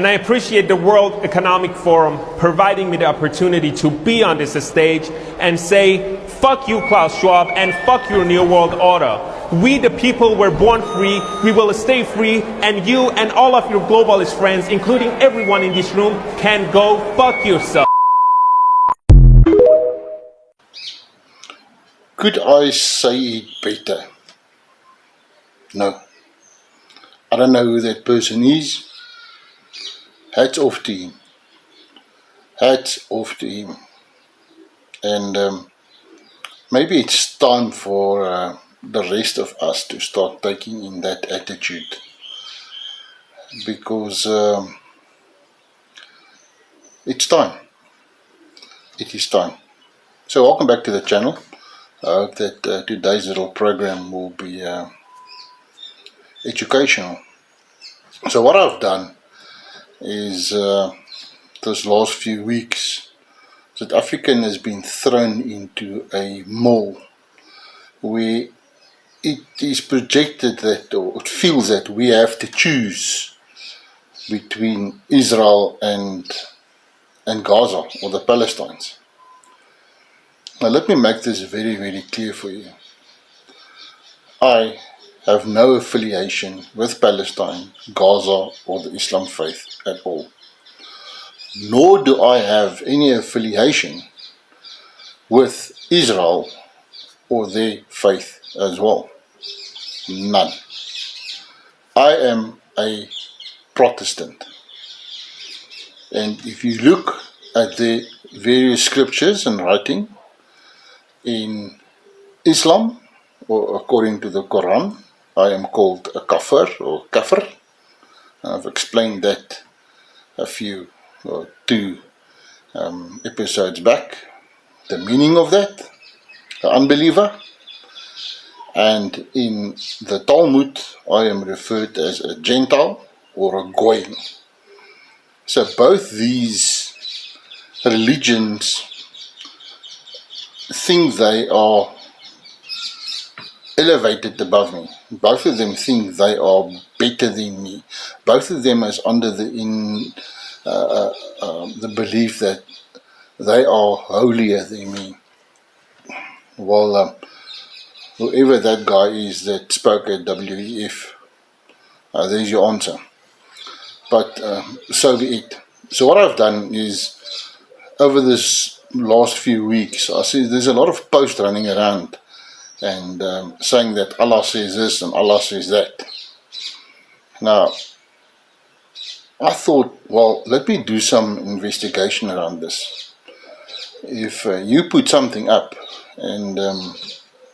And I appreciate the World Economic Forum providing me the opportunity to be on this stage and say, fuck you, Klaus Schwab, and fuck your New World Order. We, the people, were born free, we will stay free, and you and all of your globalist friends, including everyone in this room, can go fuck yourself. Could I say it better? No. I don't know who that person is. Hats off to him. Hats off to him. And maybe it's time for the rest of us to start taking in that attitude. Because it's time. It is time. So welcome back to the channel. I hope that today's little program will be educational. So what I've done is those last few weeks, South Africa has been thrown into a mole where it is projected that, or it feels that we have to choose between Israel and Gaza, or the Palestinians. Now let me make this very, very clear for you. I have no affiliation with Palestine, Gaza, or the Islam faith at all. Nor do I have any affiliation with Israel or their faith as well. None. I am a Protestant. And if you look at the various scriptures and writing in Islam, or according to the Quran, I am called a kafir or kafir. I've explained that a few or two episodes back, the meaning of that, the unbeliever. And in the Talmud, I am referred as a Gentile or a Goyim. So both these religions think they are elevated above me. Both of them think they are better than me. Both of them is under the belief that they are holier than me. Well, whoever that guy is that spoke at WEF, there's your answer. But so be it. So what I've done is, over this last few weeks, I see there's a lot of posts running around and saying that Allah says this and Allah says that. Now, I thought, well, let me do some investigation around this. If you put something up, and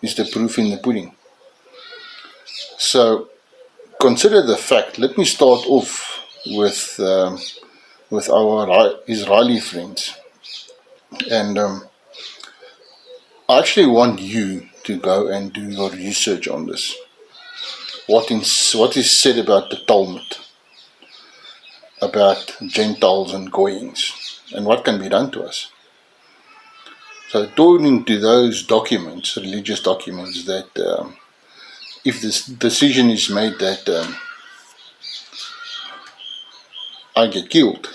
is the proof in the pudding. So, consider the fact. Let me start off with our Israeli friends, and I actually want you to go and do your research on this. What is said about the Talmud, about Gentiles and Goyings, and what can be done to us. So according to those documents, religious documents, that if this decision is made that I get killed,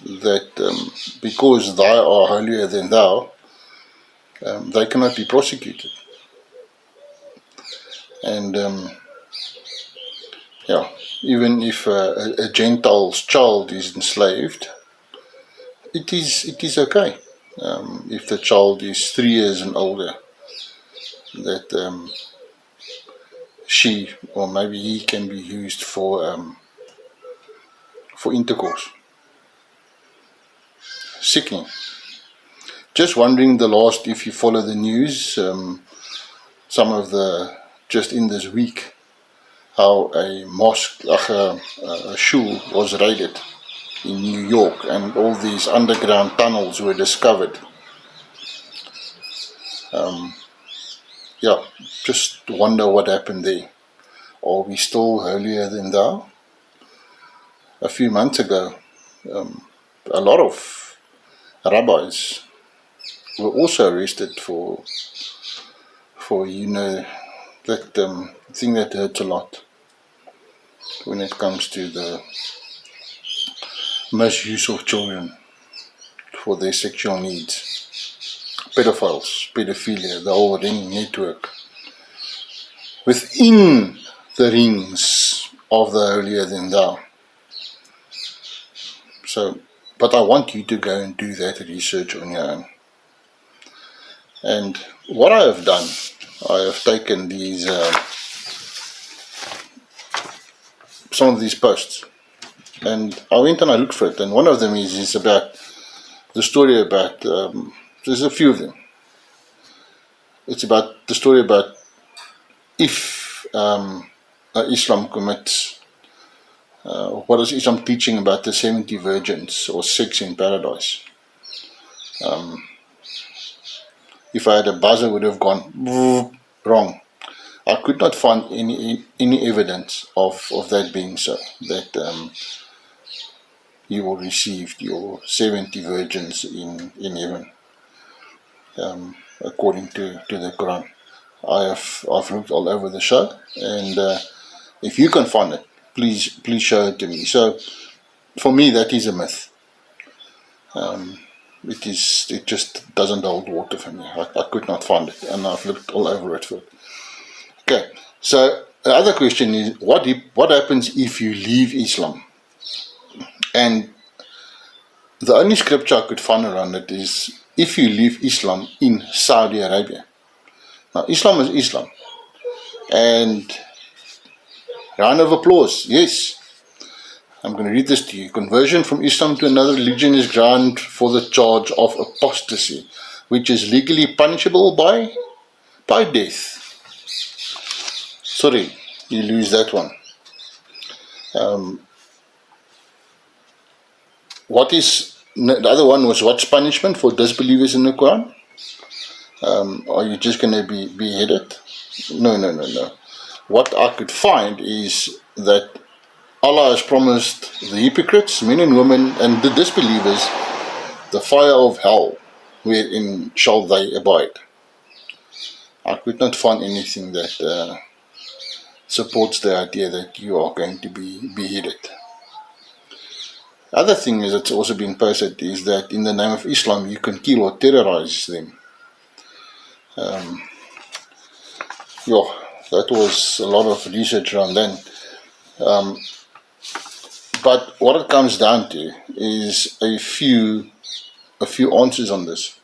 that because thou art holier than thou, they cannot be prosecuted. And yeah, even if a Gentile's child is enslaved, it is okay. If the child is 3 years and older, that she or maybe he can be used for intercourse. Sickening. Just wondering if you follow the news, some of the, just in this week, how a mosque, a shul was raided in New York, and all these underground tunnels were discovered. Yeah, just wonder what happened there. Are we still holier than thou? A few months ago, a lot of rabbis were also arrested for that thing that hurts a lot when it comes to misuse of children for their sexual needs. Pedophiles, pedophilia, the whole ring network. Within the rings of the holier than thou. So, but I want you to go and do that research on your own. And what I have done, I have taken these, some of these posts, and I went and I looked for it, and one of them is about the story about, there's a few of them. It's about the story about if Islam commits, what is Islam teaching about the 70 virgins or sex in paradise? If I had a buzzer, would have gone wrong. I could not find any evidence of that being so, that you will receive your 70 virgins in heaven, according to the Quran. I've looked all over the show, and if you can find it, please show it to me. So for me, that is a myth. It just doesn't hold water for me. I could not find it, and I've looked all over it for it. Okay, so the other question is, what happens if you leave Islam? And the only scripture I could find around it is, if you leave Islam in Saudi Arabia. Now, Islam is Islam. And round of applause, yes. I'm going to read this to you. Conversion from Islam to another religion is ground for the charge of apostasy, which is legally punishable by death. Sorry, you lose that one. The other one was, what's punishment for disbelievers in the Quran? Are you just going to be beheaded? No. What I could find is that Allah has promised the hypocrites, men and women, and the disbelievers, the fire of hell, wherein shall they abide. I could not find anything that supports the idea that you are going to be beheaded. Other thing is that's also been posted is that in the name of Islam you can kill or terrorize them. That was a lot of research around then. But what it comes down to is a few answers on this.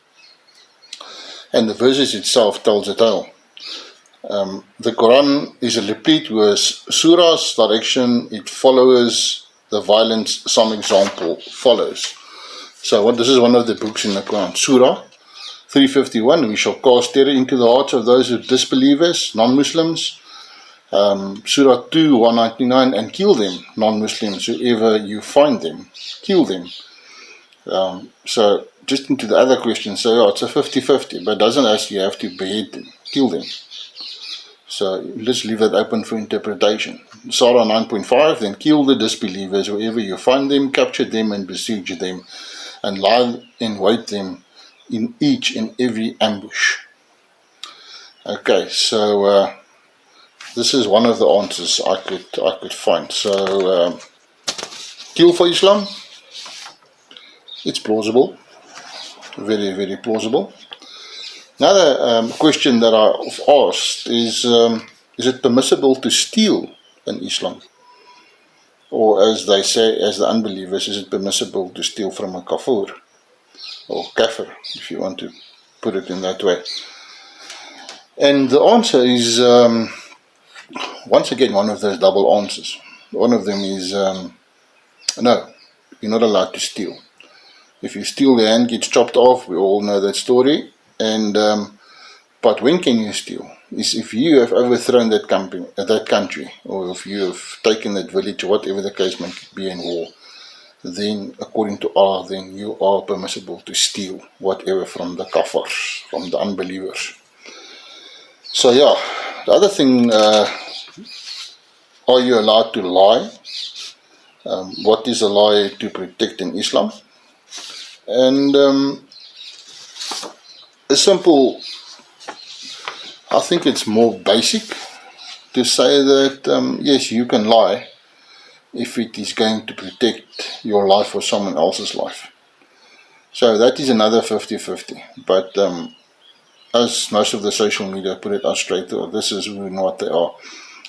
And the verses itself tells it all. The Quran is replete with surahs direction. It follows the violence. Some example follows. So this is one of the books in the Quran. Surah 351. We shall cast terror into the hearts of those who disbelievers, non-Muslims. Surah 2, 199, and kill them, non-Muslims, whoever you find them, kill them. So just into the other question, so it's a 50-50, but doesn't actually have to behead them, kill them. So let's leave that open for interpretation. Surah 9.5, then kill the disbelievers, wherever you find them, capture them and besiege them, and lie in wait them in each and every ambush. Okay, so this is one of the answers I could find. So, kill for Islam, it's plausible, very, very plausible. Another question that I've asked is it permissible to steal in Islam? Or as they say, as the unbelievers, is it permissible to steal from a kafir? Or kafir, if you want to put it in that way. And the answer is, once again, one of those double answers. One of them is, no, you're not allowed to steal. If you steal, the hand gets chopped off. We all know that story. And but when can you steal? Is if you have overthrown that country, or if you have taken that village, or whatever the case might be in war, then according to Allah, then you are permissible to steal whatever from the kafirs, from the unbelievers. So yeah, the other thing, are you allowed to lie? What is a lie to protect in Islam? And a simple, I think it's more basic to say that yes, you can lie, if it is going to protect your life or someone else's life. So that is another 50-50. But as most of the social media put it straight through, this is who and what they are.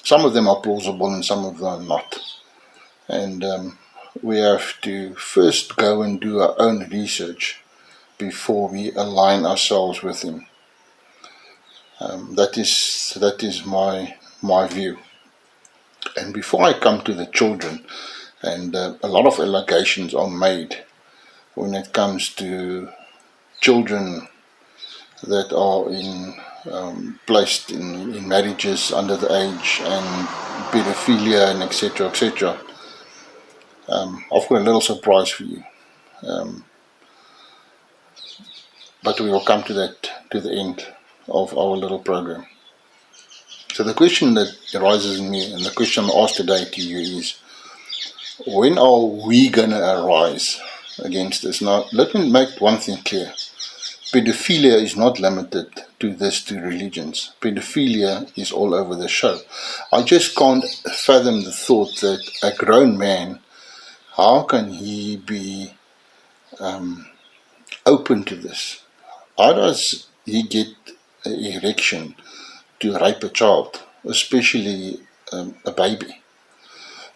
Some of them are plausible and some of them are not. And we have to first go and do our own research before we align ourselves with him. That is my view. And before I come to the children, and a lot of allegations are made when it comes to children that are placed in marriages under the age and pedophilia and etc. etc. I've got a little surprise for you, but we will come to that to the end of our little program. So the question that arises in me, and the question I'm asked today to you is, when are we going to arise against this? Now, let me make one thing clear. Pedophilia is not limited to these two religions. Pedophilia is all over the show. I just can't fathom the thought that a grown man, how can he be open to this? How does he get an erection to rape a child, especially a baby?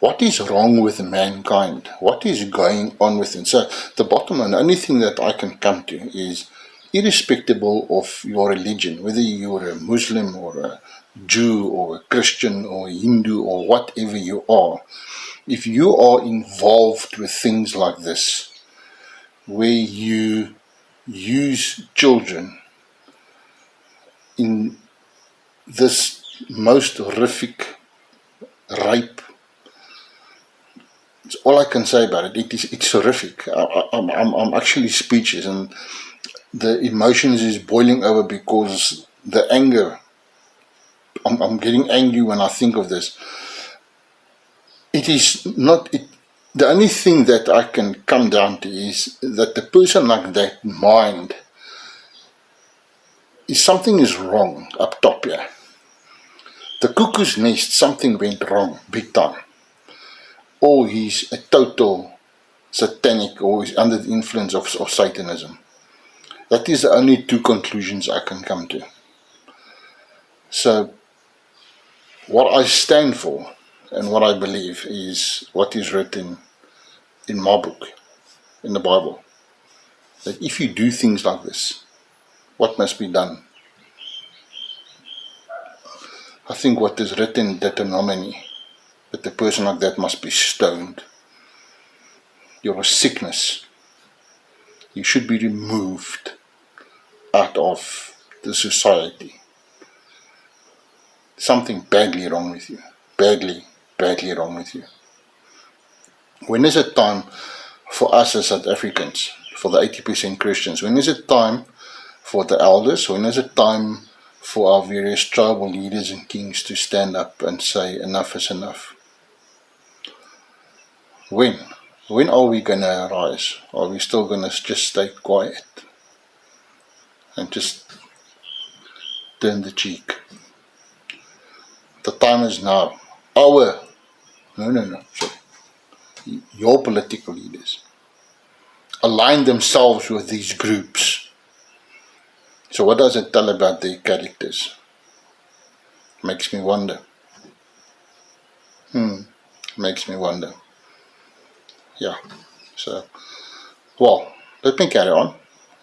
What is wrong with mankind? What is going on with him? So the bottom line, the only thing that I can come to is, irrespective of your religion, whether you're a Muslim or a Jew or a Christian or a Hindu or whatever you are, if you are involved with things like this, where you use children in this most horrific rape, it's all I can say about it. It's horrific. I'm actually speechless, and the emotions is boiling over because the anger. I'm getting angry when I think of this. It is not. The only thing that I can come down to is that the person like that mind is something is wrong up top here. The cuckoo's nest, something went wrong big time. Or he's a total satanic, or he's under the influence of Satanism. That is the only two conclusions I can come to. So, what I stand for and what I believe is what is written in my book, in the Bible. That if you do things like this, what must be done? I think what is written in Deuteronomy, that the person like that must be stoned. You're a sickness. You should be removed out of the society. Something badly wrong with you. Badly wrong with you. When is it time for us as South Africans, for the 80% Christians, when is it time for the elders, when is it time for our various tribal leaders and kings to stand up and say enough is enough? When are we going to arise? Are we still going to just stay quiet and just turn the cheek? The time is now. Sorry. Your political leaders align themselves with these groups. So what does it tell about their characters? Makes me wonder. Makes me wonder. Yeah. So, well, let me carry on.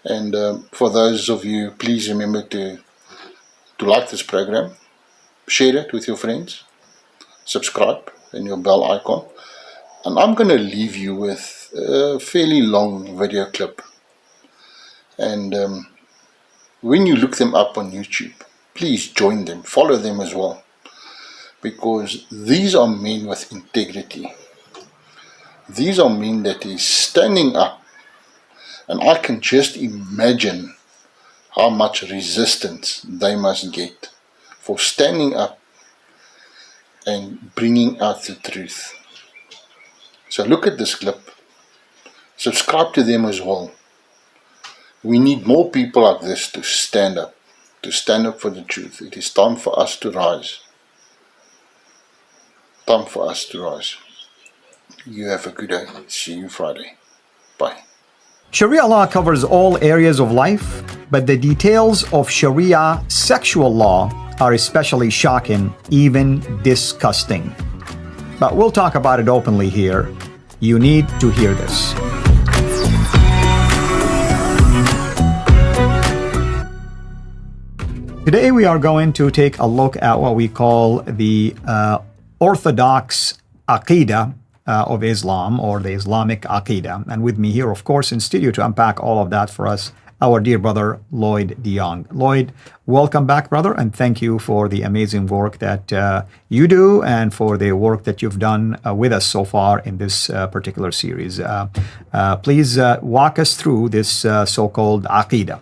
And for those of you, please remember to like this program, share it with your friends, subscribe, and your bell icon. And I'm going to leave you with a fairly long video clip. And when you look them up on YouTube, please join them, follow them as well. Because these are men with integrity. These are men that is standing up. And I can just imagine how much resistance they must get for standing up and bringing out the truth. So look at this clip. Subscribe to them as well. We need more people like this to stand up for the truth. It is time for us to rise. Time for us to rise. You have a good day. See you Friday. Bye. Sharia law covers all areas of life, but the details of Sharia sexual law are especially shocking, even disgusting. But we'll talk about it openly here. You need to hear this. Today we are going to take a look at what we call the Orthodox Aqidah of Islam, or the Islamic Aqidah. And with me here, of course, in studio to unpack all of that for us, our dear brother, Lloyd DeYoung. Lloyd, welcome back, brother, and thank you for the amazing work that you do and for the work that you've done with us so far in this particular series. Please walk us through this so-called Aqidah.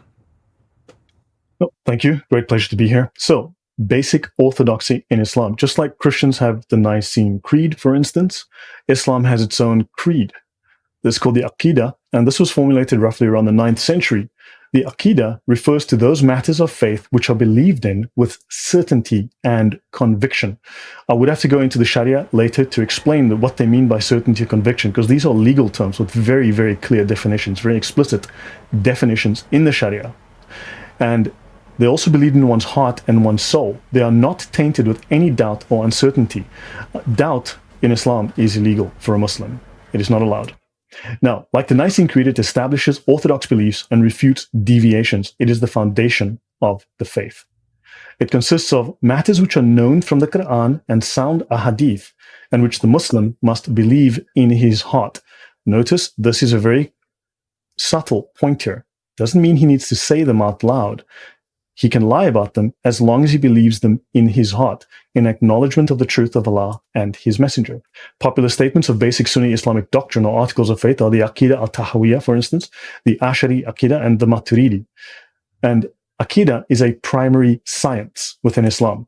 Oh, thank you. Great pleasure to be here. So, basic orthodoxy in Islam. Just like Christians have the Nicene Creed, for instance, Islam has its own creed. This is called the Aqidah, and this was formulated roughly around the 9th century. The Aqidah refers to those matters of faith which are believed in with certainty and conviction. I would have to go into the Sharia later to explain what they mean by certainty or conviction, because these are legal terms with very, very clear definitions, very explicit definitions in the Sharia. And they also believe in one's heart and one's soul. They are not tainted with any doubt or uncertainty. Doubt in Islam is illegal for a Muslim. It is not allowed. Now, like the Nicene Creed, it establishes orthodox beliefs and refutes deviations. It is the foundation of the faith. It consists of matters which are known from the Quran and sound ahadith, and which the Muslim must believe in his heart. Notice this is a very subtle point here. Doesn't mean he needs to say them out loud. He can lie about them as long as he believes them in his heart, in acknowledgement of the truth of Allah and his messenger. Popular statements of basic Sunni Islamic doctrine or articles of faith are the Aqidah al-Tahawiyya, for instance, the Ash'ari Aqidah, and the Maturidi. And Aqidah is a primary science within Islam.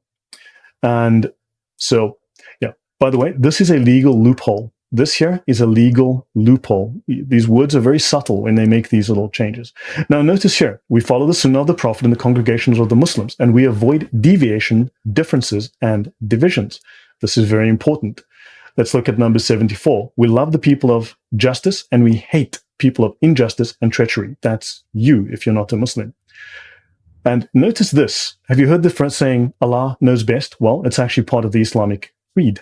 And so, yeah, by the way, this is a legal loophole. This here is a legal loophole. These words are very subtle when they make these little changes. Now, notice here, we follow the Sunnah of the Prophet and the congregations of the Muslims, and we avoid deviation, differences, and divisions. This is very important. Let's look at number 74. We love the people of justice, and we hate people of injustice and treachery. That's you, if you're not a Muslim. And notice this. Have you heard the phrase saying, Allah knows best? Well, it's actually part of the Islamic creed.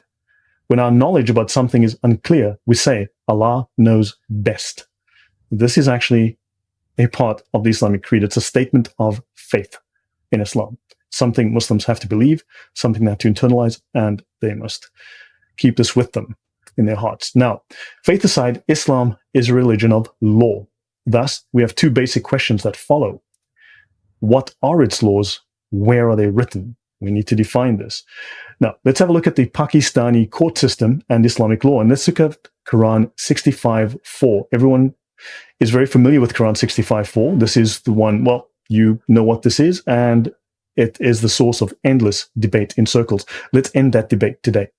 When our knowledge about something is unclear, we say, Allah knows best. This is actually a part of the Islamic creed. It's a statement of faith in Islam. Something Muslims have to believe, something they have to internalize, and they must keep this with them in their hearts. Now, faith aside, Islam is a religion of law. Thus, we have two basic questions that follow. What are its laws? Where are they written? We need to define this. Now, let's have a look at the Pakistani court system and Islamic law. And let's look at Quran 65:4. Everyone is very familiar with Quran 65:4. This is the one, well, you know what this is, and it is the source of endless debate in circles. Let's end that debate today.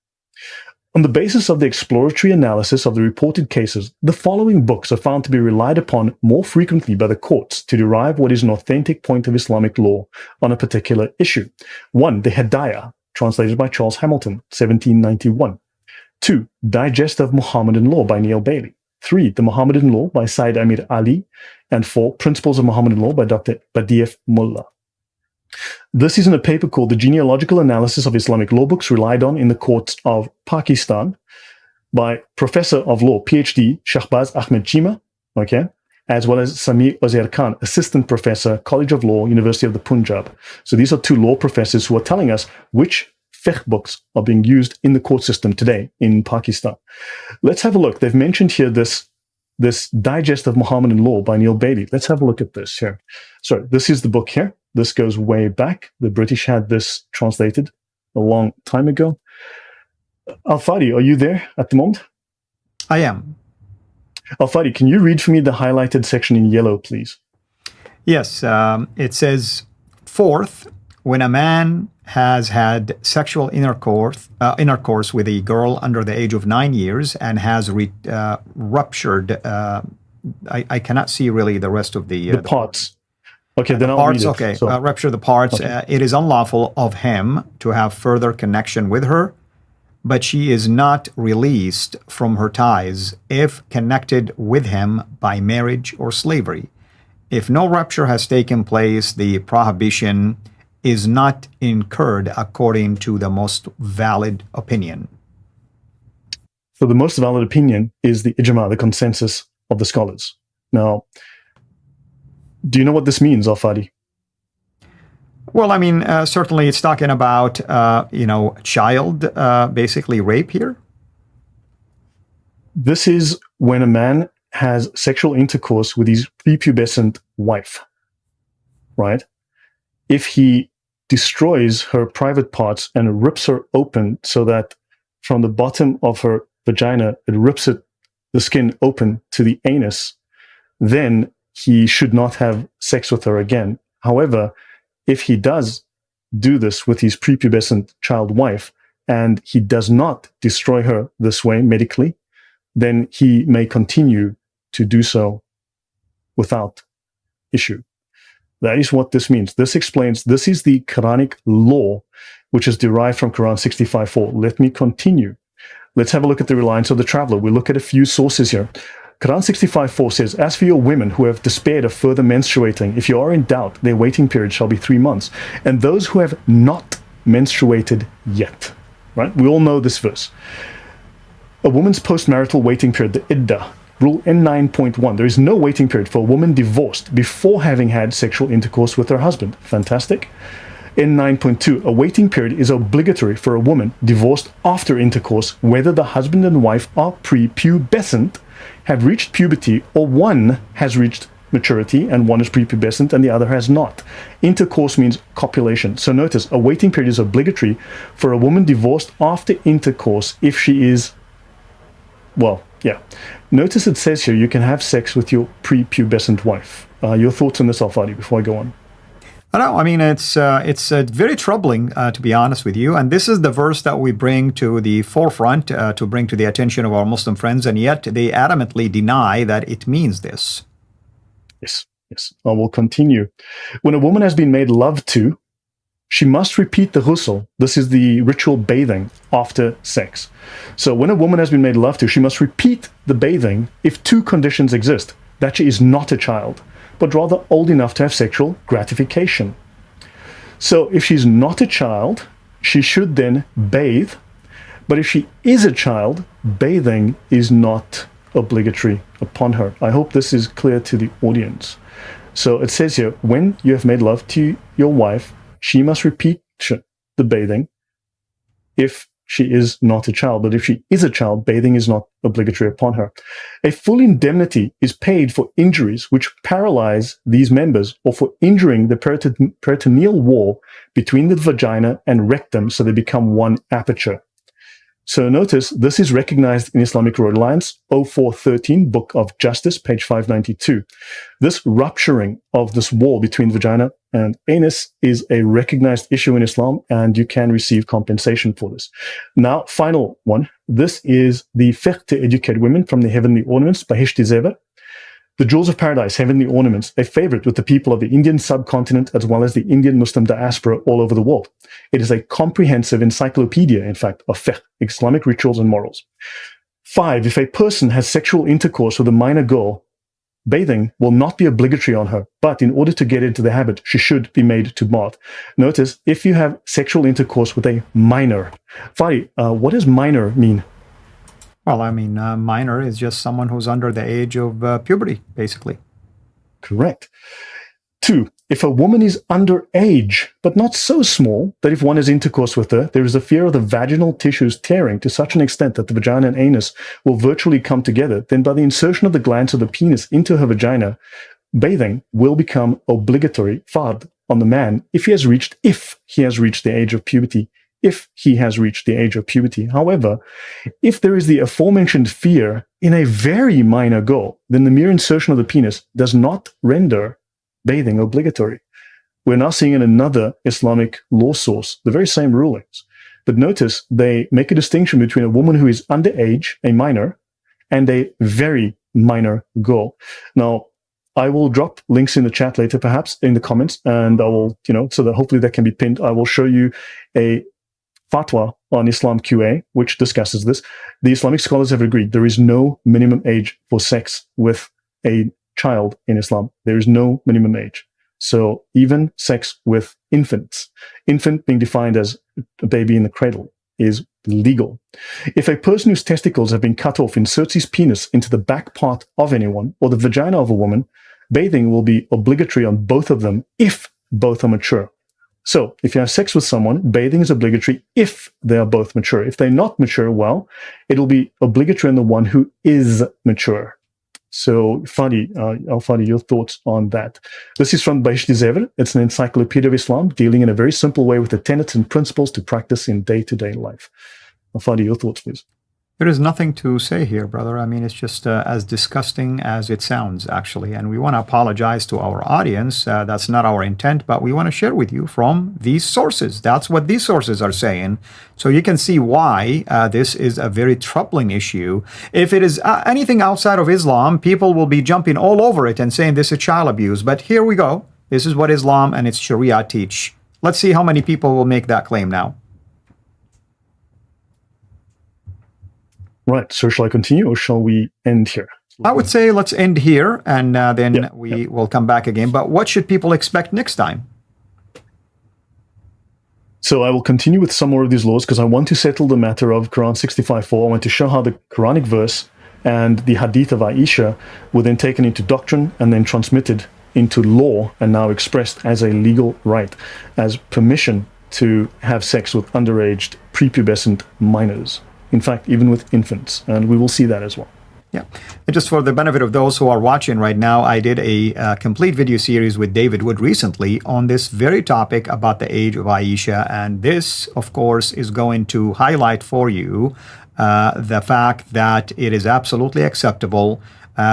On the basis of the exploratory analysis of the reported cases, the following books are found to be relied upon more frequently by the courts to derive what is an authentic point of Islamic law on a particular issue. 1. The Hidayah, translated by Charles Hamilton, 1791. 2. Digest of Muhammadan Law by Neil Bailey. 3. The Muhammadan Law by Said Amir Ali. And 4. Principles of Muhammadan Law by Dr. Badief Mullah. This is in a paper called The Genealogical Analysis of Islamic Law Books Relied on in the Courts of Pakistan by Professor of Law, PhD, Shahbaz Ahmed Chima, okay, as well as Samir Ozair Khan, Assistant Professor, College of Law, University of the Punjab. So these are two law professors who are telling us which fiqh books are being used in the court system today in Pakistan. Let's have a look. They've mentioned here this Digest of Muhammadan Law by Neil Bailey. Let's have a look at this here. So this is the book here. This goes way back. The British had this translated a long time ago. Al-Fadi, are you there at the moment? I am. Al-Fadi, can you read for me the highlighted section in yellow, please? Yes, it says, fourth, when a man has had sexual intercourse with a girl under the age of 9 years and has ruptured, I cannot see really the rest of the parts. Okay, then I'll read it. Okay, So, rupture the parts. okay. It is unlawful of him to have further connection with her, but she is not released from her ties if connected with him by marriage or slavery. If no rupture has taken place, the prohibition is not incurred according to the most valid opinion. So the most valid opinion is the ijma, the consensus of the scholars. Now, do you know what this means, Al-Fadi? Well, I mean, certainly it's talking about, child, basically rape here. This is when a man has sexual intercourse with his prepubescent wife, right? If he destroys her private parts and rips her open so that from the bottom of her vagina, it rips the skin open to the anus, then he should not have sex with her again. However, if he does do this with his prepubescent child wife and he does not destroy her this way medically, then he may continue to do so without issue. That is what this means. This explains, this is the Quranic law, which is derived from Quran 65:4. Let me continue. Let's have a look at the reliance of the traveler. We'll look at a few sources here. Quran 65:4 says, as for your women who have despaired of further menstruating, if you are in doubt, their waiting period shall be 3 months. And those who have not menstruated yet, right? We all know this verse. A woman's postmarital waiting period, the iddah, Rule N9.1, there is no waiting period for a woman divorced before having had sexual intercourse with her husband. Fantastic. N9.2, a waiting period is obligatory for a woman divorced after intercourse, whether the husband and wife are prepubescent, have reached puberty, or one has reached maturity and one is prepubescent and the other has not. Intercourse means copulation. So notice, a waiting period is obligatory for a woman divorced after intercourse if she is, well, yeah. Notice it says here you can have sex with your prepubescent wife. Your thoughts on this, Al-Fadi, before I go on? No, I mean, it's very troubling, to be honest with you. And this is the verse that we bring to the forefront, to bring to the attention of our Muslim friends, and yet they adamantly deny that it means this. Yes. I will continue. When a woman has been made love to, she must repeat the ghusl. This is the ritual bathing after sex. So when a woman has been made love to, she must repeat the bathing if two conditions exist: that she is not a child, but rather old enough to have sexual gratification. So if she's not a child, she should then bathe. But if she is a child, bathing is not obligatory upon her. I hope this is clear to the audience. So it says here, when you have made love to your wife, she must repeat the bathing if she is not a child. But if she is a child, bathing is not obligatory upon her. A full indemnity is paid for injuries which paralyze these members, or for injuring the peritoneal wall between the vagina and rectum so they become one aperture. So notice, this is recognized in Islamic Reliance 0413, Book of Justice, page 592. This rupturing of this wall between vagina and anus is a recognized issue in Islam, and you can receive compensation for this. Now, final one. This is the Fiqh to Educate Women from the Heavenly Ornaments by Hishti Zever. The Jewels of Paradise, Heavenly Ornaments, a favorite with the people of the Indian subcontinent as well as the Indian Muslim diaspora all over the world. It is a comprehensive encyclopedia, in fact, of fiqh, Islamic rituals and morals. 5. If a person has sexual intercourse with a minor girl, bathing will not be obligatory on her, but in order to get into the habit, she should be made to bath. Notice, if you have sexual intercourse with a minor. Fadi, what does minor mean? Well, I mean, minor is just someone who's under the age of puberty, basically. Correct. 2. If a woman is underage, but not so small that if one has intercourse with her, there is a fear of the vaginal tissues tearing to such an extent that the vagina and anus will virtually come together, then by the insertion of the glands of the penis into her vagina, bathing will become obligatory, fard, on the man if he has reached the age of puberty. If he has reached the age of puberty. However, if there is the aforementioned fear in a very minor girl, then the mere insertion of the penis does not render bathing obligatory. We're now seeing in another Islamic law source the very same rulings. But notice they make a distinction between a woman who is underage, a minor, and a very minor girl. Now, I will drop links in the chat later, perhaps in the comments, and I will, so that hopefully that can be pinned. I will show you a fatwa on Islam QA, which discusses this. The Islamic scholars have agreed there is no minimum age for sex with a child in Islam. There is no minimum age. So even sex with infants, infant being defined as a baby in the cradle, is legal. If a person whose testicles have been cut off inserts his penis into the back part of anyone or the vagina of a woman, bathing will be obligatory on both of them if both are mature. So if you have sex with someone, bathing is obligatory if they are both mature. If they're not mature, well, it'll be obligatory on the one who is mature. So, Fadi, Al-Fadi, your thoughts on that? This is from Baish Zever. It's an encyclopedia of Islam dealing in a very simple way with the tenets and principles to practice in day-to-day life. Al-Fadi, your thoughts, please. There is nothing to say here, brother. I mean, it's just as disgusting as it sounds, actually. And we want to apologize to our audience. That's not our intent, but we want to share with you from these sources. That's what these sources are saying. So you can see why this is a very troubling issue. If it is anything outside of Islam, people will be jumping all over it and saying this is child abuse. But here we go. This is what Islam and its Sharia teach. Let's see how many people will make that claim now. Right. So shall I continue or shall we end here? I would say let's end here and then we will come back again. But what should people expect next time? So I will continue with some more of these laws because I want to settle the matter of Quran 65:4. I want to show how the Quranic verse and the hadith of Aisha were then taken into doctrine and then transmitted into law and now expressed as a legal right, as permission to have sex with underage prepubescent minors. In fact, even with infants, and we will see that as well. Yeah. And just for the benefit of those who are watching right now, I did a complete video series with David Wood recently on this very topic about the age of Aisha. And this, of course, is going to highlight for you the fact that it is absolutely acceptable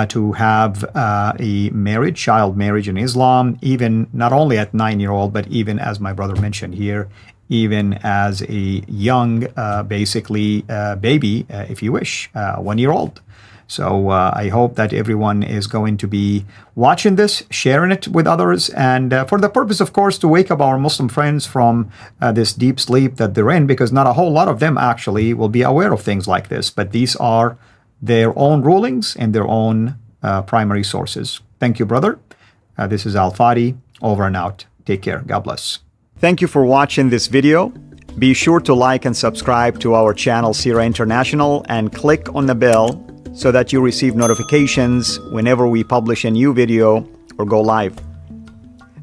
to have a marriage, child marriage in Islam, even not only at 9-year-old, but even as my brother mentioned here, even as a young, basically, baby, if you wish, 1-year-old. So I hope that everyone is going to be watching this, sharing it with others, and for the purpose, of course, to wake up our Muslim friends from this deep sleep that they're in, because not a whole lot of them actually will be aware of things like this, but these are their own rulings and their own primary sources. Thank you, brother. This is Al-Fadi, over and out. Take care. God bless. Thank you for watching this video. Be sure to like and subscribe to our channel Sira International and click on the bell so that you receive notifications whenever we publish a new video or go live.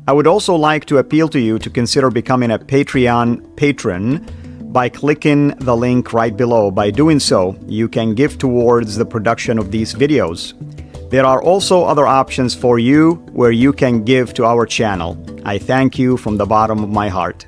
I would also like to appeal to you to consider becoming a Patreon patron by clicking the link right below. By doing so, you can give towards the production of these videos. There are also other options for you where you can give to our channel. I thank you from the bottom of my heart.